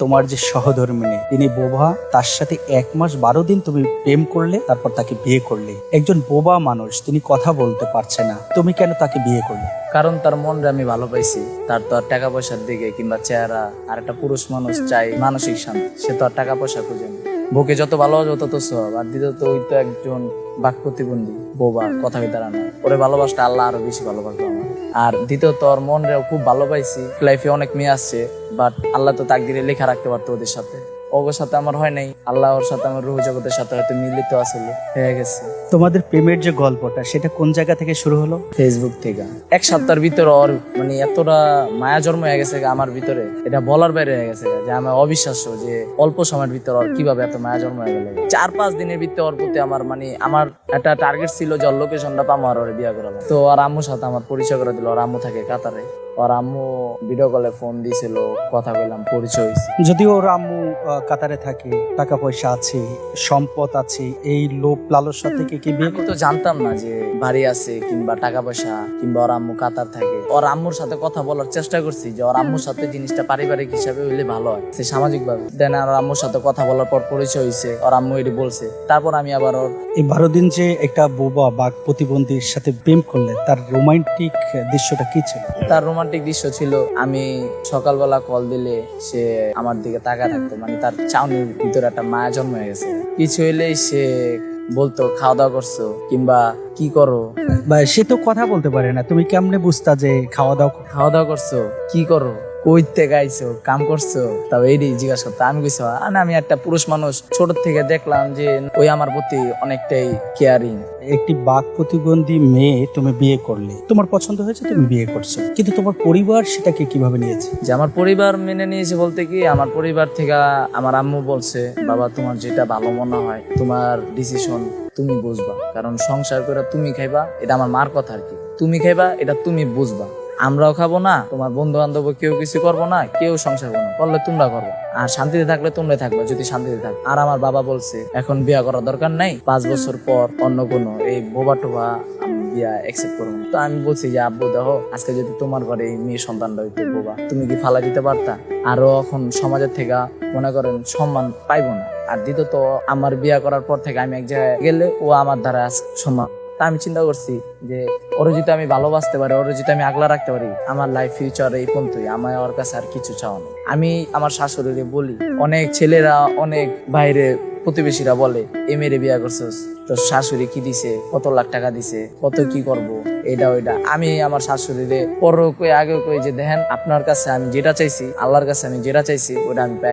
তোমার যে সহধর্মিণী তিনি বোবা, তার সাথে 1 মাস 12 দিন তুমি প্রেম করলে, তারপর তাকে বিয়ে করলে। একজন বোবা মানুষ, তিনি কথা বলতে পারছে না, তুমি কেন তাকে বিয়ে করলে? কারণ তার মনরে আমি ভালো পাইছি। তার তো আর টাকা পয়সার দিকে কিংবা চেহারা, আর একটা পুরুষ মানুষ চাই মানসিক শান্তি, সে তো আর টাকা পয়সা খুঁজে না। বউকে যত ভালোবাসো তত সব। আর দ্বিতীয়ত ওই তো একজন বাক প্রতিবন্ধী, বোবা, কথা দাঁড়া না, ওরে ভালোবাসতে আল্লাহ আরো বেশি ভালোবাসবো আমার। আর দ্বিতীয়ত ওর মনরেও খুব ভালো পাইছি। লাইফে অনেক মেয়ে আসছে, বাট আল্লাহ তো তাকদিরে লেখা রাখতে পারতো ওদের সাথে। ওর সাথে আমার হয় নাই, আল্লাহ ওর সাথে আমার রুহ জগতের সাথে হয়তো মিলিত আসলে হয়ে গেছে। তোমাদের প্রেমের যে গল্পটা, সেটা কোন জায়গা থেকে শুরু হলো? ফেসবুক থেকে। 1 সপ্তাহের ভিতরে ওর মানে এতটা মায়া জন্ম হয়ে গেছে আমার ভিতরে, এটা বলার বাইরে হয়ে গেছে, যে আমার অবিশ্বাস্য যে অল্প সময়ের ভিতরে ওর কিভাবে এত মায়া জন্ম হয়ে গেল। 4-5 দিনের ভিতরে ওর প্রতি আমার একটা টার্গেট ছিল যে ওর লোকেশনটা পাবো আর ওরে বিয়ে করাবো। তো ওর আম্মুর সাথে আমার পরিচয় করে দিল। ওর আম্মু থাকে কাতারে। ওর আম্মু ভিডিও কলে ফোন দিয়েছিল, কথা বললাম, পরিচয় হয়েছে। যদিও ওর আম্মু কাতারে থাকে, টাকা পয়সা আছে, সম্পদ আছে, এই লোভ লালসা থেকে কি বিয়ে? আমি তো জানতাম না যে বাড়ি আছে কিংবা টাকা পয়সা কিংবা ওর আম্মু কাতার থাকে। ওর আম্মুর সাথে কথা বলার চেষ্টা করছি যে ওর আম্মুর সাথে জিনিসটা পারিবারিক হিসাবে হইলে ভালো হয়, সে সামাজিক ভাবে। দেন আর আম্মুর সাথে কথা বলার পর পরিচয় হয়েছে, ওর আম্মু এটি বলছে। তারপর আমি আবার ওর এই 12 দিন যে একটা বোবা বাক প্রতিবন্ধীর সাথে প্রেম করলে, তার রোমান্টিক দৃশ্যটা কি ছিল? তার রোমান্টিক দৃশ্য ছিল, আমি সকালবেলা কল দিলে সে আমার দিকে তাকায় থাকতো, মানে তার চাউনির ভিতরে একটা মায়া জন্ম হয়ে গেছে। কিছু হইলেই সে বলতো খাওয়া দাওয়া করছো কিংবা কি করো। বা সে তো কথা বলতে পারে না, তুমি কেমনে বুঝতা যে খাওয়া দাওয়া করছো, কি করো, কইতে গাইছো, কাম করছো? তাও এইটাই জিজ্ঞাসা করতো। আমি কইছি আমি একটা পুরুষ মানুষ, ছোট থেকে দেখলাম যে ওই আমার প্রতি অনেকটাই কেয়ারিং। একটি বাক প্রতিবন্ধী মেয়ে তুমি বিয়ে করলে, তোমার পছন্দ হয়েছে, তুমি বিয়ে করছো, কিন্তু তোমার পরিবার সেটাকে কিভাবে নিয়েছে? যে আমার পরিবার মেনে নিয়েছে বলতে কি, আমার পরিবার থেকে আমার আম্মু বলছে, বাবা তোমার যেটা ভালো মনে হয়, তোমার ডিসিশন তুমি বুঝবা, কারণ সংসার করে তুমি খাইবা, এটা আমার মার কথা আর কি। তুমি খাইবা, এটা তুমি বুঝবা, আমরাও খাবো না, তোমার বন্ধু বান্ধব কেউ কিছু করবো না, কেউ সংসার করবো না, করলে তোমরা করবো, আর শান্তিতে থাকলে তোমরাই থাকবা যদি শান্তিতে থাকো। আর আমার বাবা বলছে এখন বিয়া করার দরকার নাই, 5 বছর পর অন্য কোনো এই বোবা টোবা বিয়া একসেপ্ট করবো না। তো আমি বলছি যে আব্বু দেখো, আজকে যদি তোমার ঘরে এই মেয়ে সন্তানটা হইতো বোবা, তুমি কি ফালা দিতে পারতা? আরো এখন সমাজের থেকে মনে করেন সম্মান পাইবো না। আর দ্বিতীয়ত আমার বিয়া করার পর থেকে আমি এক জায়গায় গেলে ও আমার দ্বারা সম্মান। তা আমি চিন্তা করছি যে ওরে যদি আমি ভালোবাসতে পারি, ওরে যদি আমি আগলা রাখতে পারি, আমার লাইফ ফিউচার এই পর্যন্তই, আমার ওর কাছে আর কিছু চাওয়া নেই। আমি আমার শাশুড়িরে বলি, অনেক ছেলেরা, অনেক বাইরে প্রতিবেশীরা বলে এ মেরে বিয়া করছিস, তো শাশুড়ি কি দিছে, কত লাখ টাকা দিছে, কত কি করব, এটা ওইটা। আমি আমার শাশুড়িরে পরও কই আগে কই যে দেখেন, আপনার কাছে আমি যেটা চাইছি, আল্লাহর কাছে আমি যেটা চাইছি, ওটা আমি